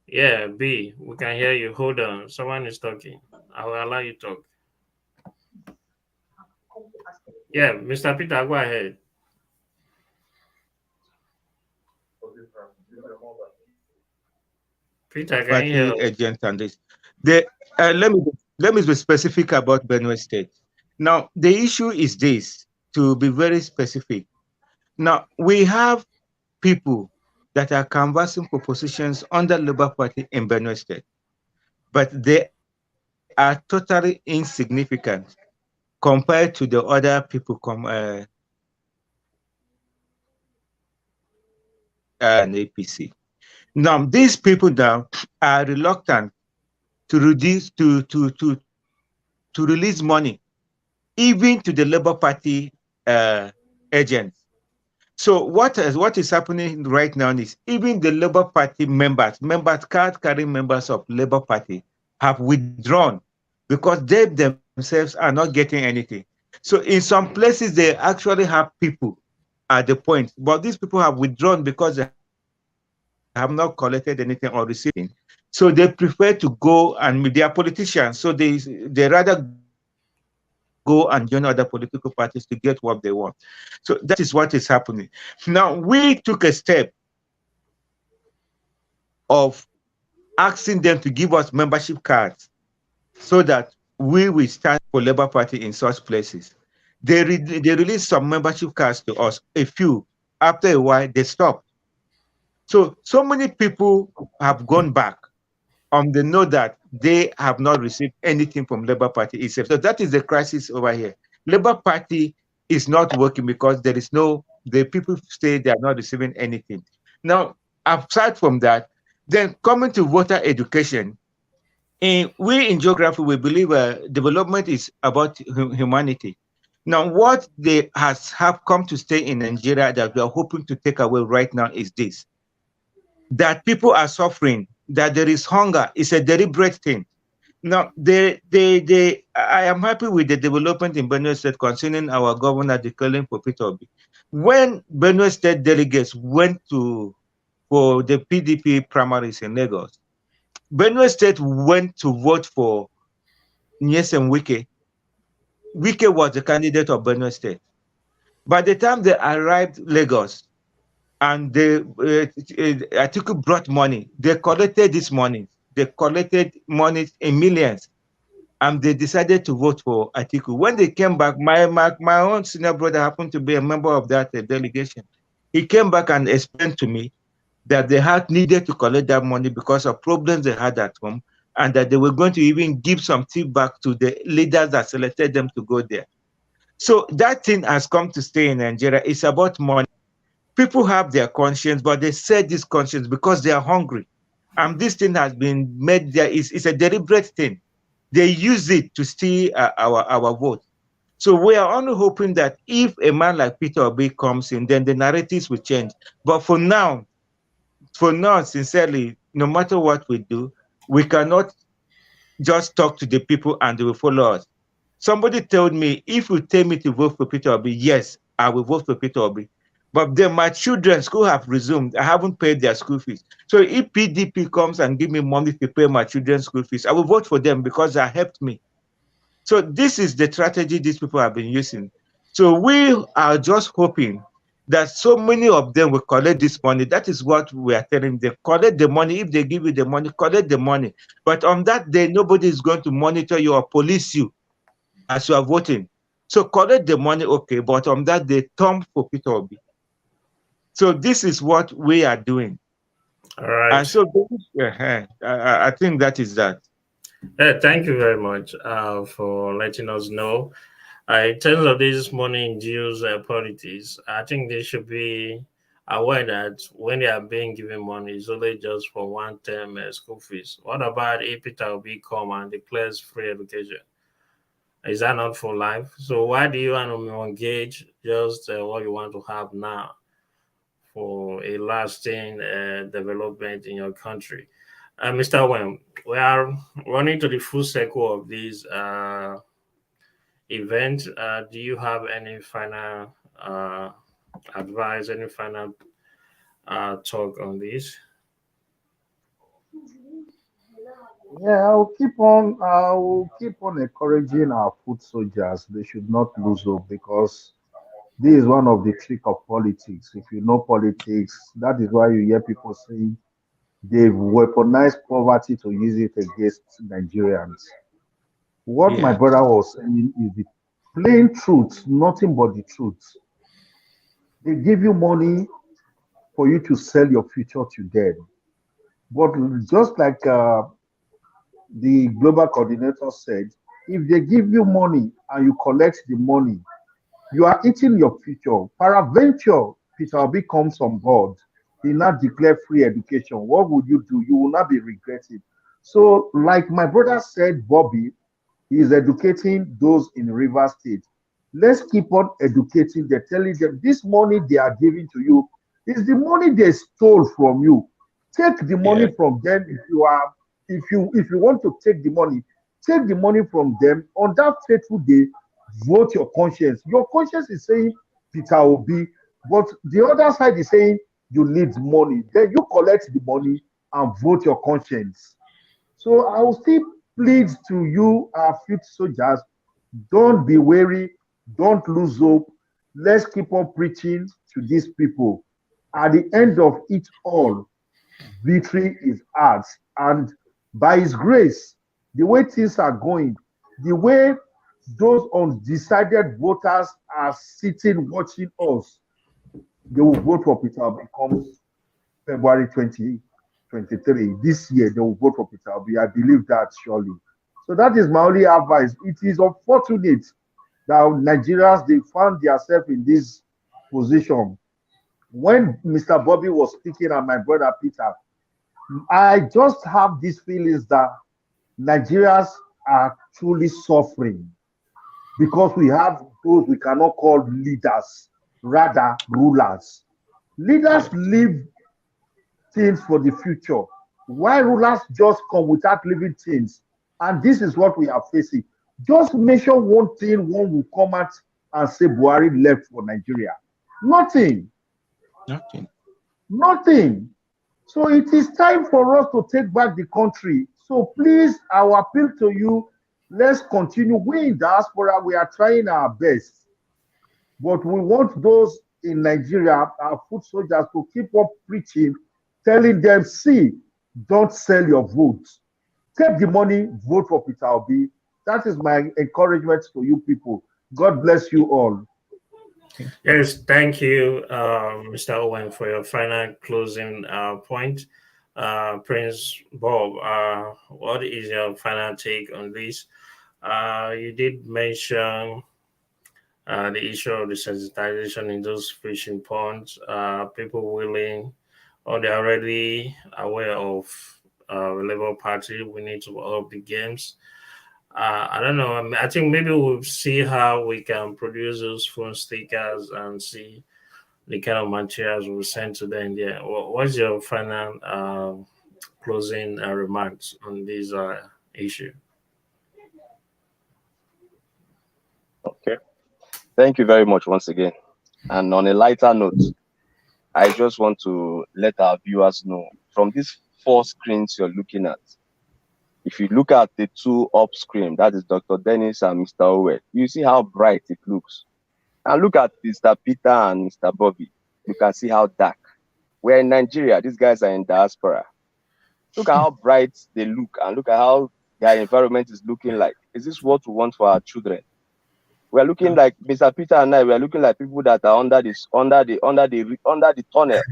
Yeah, B, we can hear you. Hold on. Someone is talking. I will allow you to talk. Yeah, Mr. Peter, go ahead. Peter, can you hear Party us? agents and this. The let me be specific about Benue State. Now, the issue is this, to be very specific. Now, we have people that are canvassing for positions under Labour Party in Benue State, but they are totally insignificant compared to the other people and APC. Now, these people now are reluctant to reduce to release money, even to the Labour Party agents. So what is happening right now is even the Labour Party card carrying members of Labour Party have withdrawn because they themselves are not getting anything. So in some places they actually have people at the point, but these people have withdrawn because they have not collected anything or received anything. So they prefer to go and they are politicians, so they rather go and join other political parties to get what they want. So that is what is happening. Now we took a step of asking them to give us membership cards so that we will stand for Labour Party in such places. They released some membership cards to us, a few. After a while, they stopped. So many people have gone back on the note that they have not received anything from Labour Party itself. So that is the crisis over here. Labour Party is not working because the people say they are not receiving anything. Now, aside from that, then coming to voter education, we in geography, we believe development is about humanity. Now, what they have come to stay in Nigeria that we are hoping to take away right now is this: that people are suffering, that there is hunger. It's a deliberate thing. Now, I am happy with the development in Benue State concerning our governor declaring for Peter Obi. When Benue State delegates went for the PDP primaries in Lagos, Benue State went to vote for Nyesem Wike. Wike was the candidate of Benue State. By the time they arrived Lagos and Atiku brought money, they collected this money. They collected money in millions, and they decided to vote for Atiku. When they came back, my own senior brother happened to be a member of that delegation. He came back and explained to me that they had needed to collect that money because of problems they had at home, and that they were going to even give some tip back to the leaders that selected them to go there. So that thing has come to stay in Nigeria. It's about money. People have their conscience, but they set this conscience because they are hungry. And this thing has been made there. It's a deliberate thing. They use it to steal our vote. So we are only hoping that if a man like Peter Obi comes in, then the narratives will change. But for now, sincerely, no matter what we do, we cannot just talk to the people and they will follow us. Somebody told me, if you tell me to vote for Peter Obi, yes, I will vote for Peter Obi. But then my children's school have resumed. I haven't paid their school fees. So if PDP comes and give me money to pay my children's school fees, I will vote for them because they helped me. So this is the strategy these people have been using. So we are just hoping that so many of them will collect this money. That is what we are telling them. Collect the money. If they give you the money, collect the money. But on that day, nobody is going to monitor you or police you as you are voting. So collect the money, okay, but on that day, thumb for Peter Obi. So this is what we are doing. All right. And so I think that is that. Thank you very much for letting us know. In terms of this money-induced politics, I think they should be aware that when they are being given money, it's only just for one-term school fees. What about if Peter Obi come and declares free education? Is that not for life? So why do you want to engage just what you want to have now for a lasting development in your country? Mr. Wem, we are running to the full circle of this event. Do you have any final advice, any final talk on this? Yeah, I'll keep on encouraging our foot soldiers. They should not lose hope because this is one of the trick of politics. If you know politics, that is why you hear people saying they've weaponized poverty to use it against Nigerians. What my Yeah. brother was saying is the plain truth, nothing but the truth. They give you money for you to sell your future to them. But just like the global coordinator said, if they give you money and you collect the money, you are eating your future. Paraventure, Peter Obi comes on board. He now declare free education. What would you do? You will not be regretting. So, like my brother said, Bobby, he is educating those in River State. Let's keep on educating them, telling them this money they are giving to you is the money they stole from you. Take the money Yeah. from them if you want to take the money from them on that fateful day. Vote your conscience. Your conscience is saying Peter Obi, but the other side is saying you need money. Then you collect the money and vote your conscience. So I will still plead to you, our feet soldiers, don't be weary, don't lose hope. Let's keep on preaching to these people. At the end of it all, victory is ours. And by His grace, the way things are going, the way those undecided voters are sitting watching us, they will vote for Peter becomes February 2023. This year, they will vote for Peter Obi. I believe that surely. So that is my only advice. It is unfortunate that Nigerians, they found themselves in this position. When Mr. Bobby was speaking and my brother Peter, I just have these feelings that Nigerians are truly suffering because we have those we cannot call leaders, rather rulers. Leaders leave things for the future, while rulers just come without leaving things. And this is what we are facing. Just mention one thing, one will come out and say Buhari left for Nigeria. Nothing. Nothing. Nothing. So it is time for us to take back the country. So please, our appeal to you, let's continue. We in diaspora, we are trying our best. But we want those in Nigeria, our foot soldiers, to keep up preaching, telling them, see, don't sell your votes. Take the money, vote for Peter Obi. That is my encouragement to you people. God bless you all. Yes, thank you, Mr. Owen, for your final closing point. Prince Bob, what is your final take on this? You did mention the issue of the sensitization in those fishing ponds. People willing, or they're already aware of the Labour Party. We need to up the games. I don't know. I mean, I think maybe we'll see how we can produce those phone stickers and see the kind of materials we'll send to them there. What's your final closing remarks on this issue? Okay. Thank you very much once again. And on a lighter note, I just want to let our viewers know from these 4 screens you're looking at, if you look at the 2 up screen, that is Dr. Dennis and Mr. Owen, you see how bright it looks. And look at Mr. Peter and Mr. Bobby. You can see how dark. We're in Nigeria. These guys are in diaspora. Look at how bright they look and look at how their environment is looking like. Is this what we want for our children? We're looking like Mr. Peter and I. We're looking like people that are under the tunnel.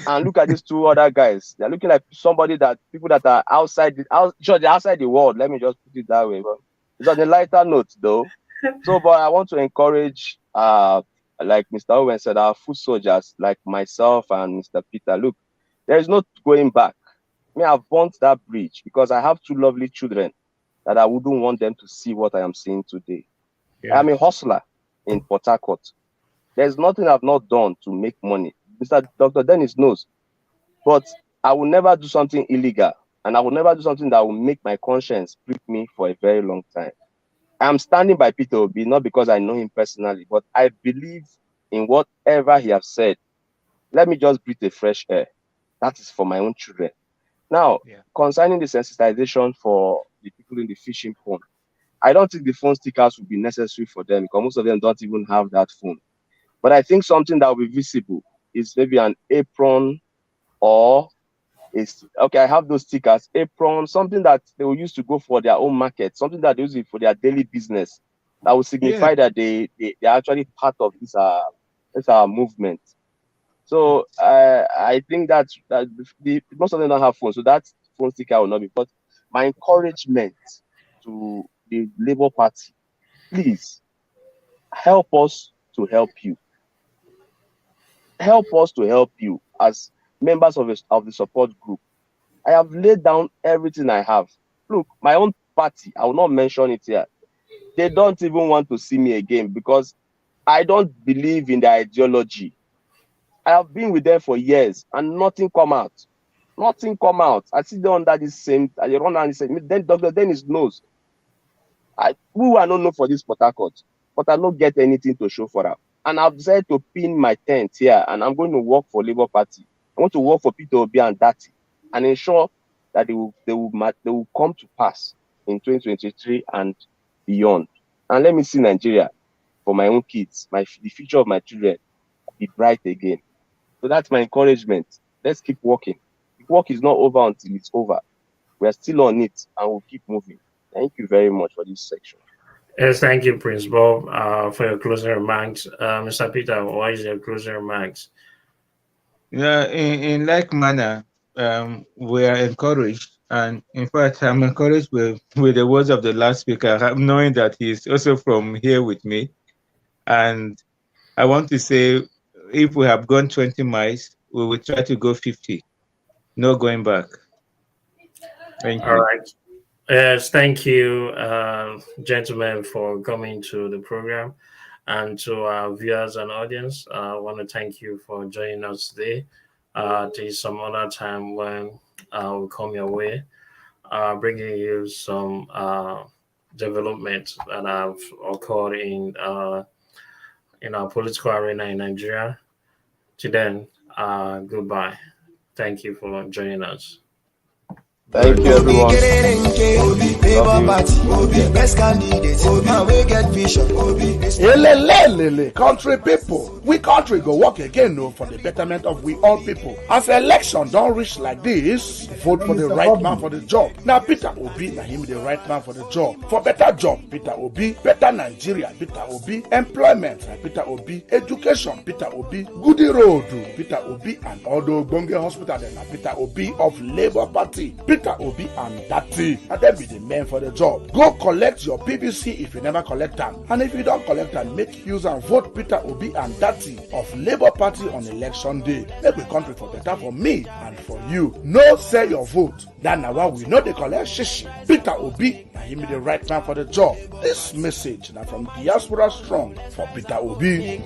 And look at these 2 other guys. They're looking like people that are outside the world. Let me just put it that way. But it's on a lighter note, though. So, but I want to encourage, like Mr. Owen said, our foot soldiers, like myself and Mr. Peter. Look, there is no going back. I've burnt that bridge because I have 2 lovely children that I wouldn't want them to see what I am seeing today. Yeah. I'm a hustler in Port Harcourt. There's nothing I've not done to make money. Dr. Dennis knows. But I will never do something illegal. And I will never do something that will make my conscience prick me for a very long time. I'm standing by Peter Obi, not because I know him personally, but I believe in whatever he has said. Let me just breathe a fresh air. That is for my own children. Now, concerning the sensitization for the people in the fishing pond, I don't think the phone stickers will be necessary for them because most of them don't even have that phone. But I think something that will be visible is maybe an apron or I have those stickers, apron, something that they will use to go for their own market, something that they use it for their daily business. That will signify that they're actually part of this movement. So I think that most of them don't have phones, so that phone sticker will not be. But my encouragement to the Labour Party, please help us to help you. Help us to help you as members of the support group. I have laid down everything I have. Look, my own party, I will not mention it here. They don't even want to see me again because I don't believe in their ideology. I have been with them for years and nothing come out. Nothing come out. I see them under the same, they run under the same. Then Dr. Dennis knows. Who are not known for this Port Harcourt, but I don't get anything to show for that. And I've decided to pin my tent here and I'm going to work for Labour Party. I want to work for Peter Obi and Dati and ensure that they will come to pass in 2023 and beyond. And let me see Nigeria for my own kids, the future of my children be bright again. So that's my encouragement. Let's keep working. The work is not over until it's over. We are still on it and we'll keep moving. Thank you very much for this section. Yes, thank you, Prince Bob, for your closing remarks. Mr. Peter, what is your closing remarks? In like manner, we are encouraged, and in fact, I'm encouraged with the words of the last speaker, knowing that he's also from here with me. And I want to say, if we have gone 20 miles, we will try to go 50. No going back. Thank you. All right. Yes, thank you, gentlemen, for coming to the program. And to our viewers and audience, I want to thank you for joining us today. There's some other time when we'll come your way, bringing you some developments that have occurred in our political arena in Nigeria. Till then, goodbye. Thank you for joining us. Thank you, everyone. Lele, country people, we country go work again for the betterment of we all people. As election don't reach like this, vote for the right man for the job. Now Peter Obi, na him the right man for the job. For better job, Peter Obi. Better Nigeria, Peter Obi. Employment, Peter Obi. Education, Peter Obi. Goody road, Peter Obi. And all the Bonge hospital, then Peter Obi of Labour Party. Peter Obi and Dati, and they be the men for the job. Go collect your PVC if you never collect them, and if you don't collect them, make use and vote Peter Obi and Dati of Labour Party on election day. Make the country for better for me and for you. No say your vote. Then now we know they collect shishi. Peter Obi, na him be the right man for the job. This message now from Diaspora Strong for Peter Obi.